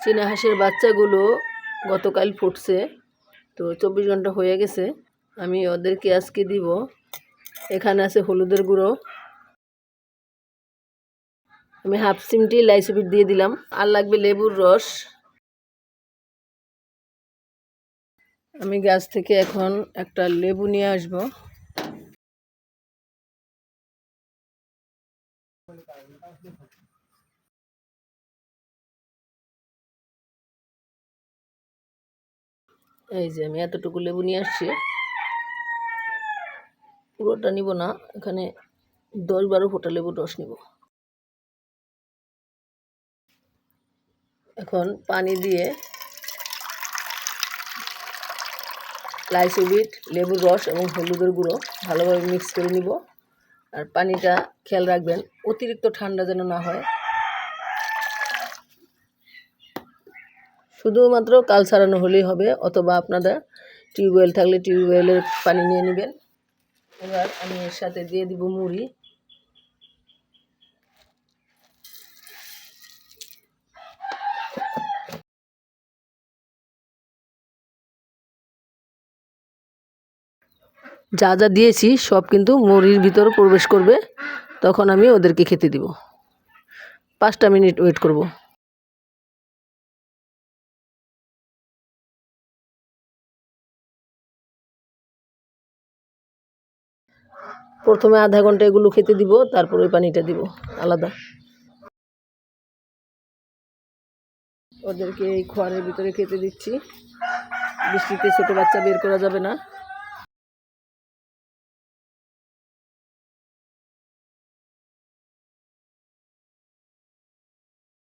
চীনা হাঁসের বাচ্চাগুলো গতকাল ফুটছে, তো 24 ঘন্টা হয়ে গেছে। আমি ওদেরকে আজকে দিব। এখানে আছে হলুদের গুঁড়ো, আমি হাফ চিমটি লাইসিবিট দিয়ে দিলাম। আর লাগবে লেবুর রস। আমি গাছ থেকে এখন একটা লেবু নিয়ে আসব। এই যে আমি এতটুকু লেবু নিয়ে আসছি, পুরোটা নিব না, এখানে 10-12 ফোঁটা লেবুর রস নিব। এখন পানি দিয়ে লাইসিবিট, লেবুর রস এবং হলুদের গুঁড়ো ভালোভাবে মিক্স করে নিব। আর পানিটা খেয়াল রাখবেন অতিরিক্ত ঠান্ডা যেন না হয়। শুধুমাত্র কাল ছাড়ানো হলেই হবে, অথবা আপনাদের টিউবওয়েল থাকলে টিউবওয়েলের পানি নিয়ে নেবেন। এবার আমি এর সাথে দিয়ে দিব মুড়ি। যা যা দিয়েছি সব কিন্তু মুড়ির ভিতর প্রবেশ করবে, তখন আমি ওদেরকে খেতে দিব। 5টা মিনিট ওয়েট করব। প্রথমে আধা ঘন্টা এগুলো খেতে দিব, তারপর ওই পানিটা দিব আলাদা। ওদেরকে এই খোয়ারের ভিতরে খেতে দিচ্ছি। বৃষ্টিতে ছোটো বাচ্চা বের করা যাবে না।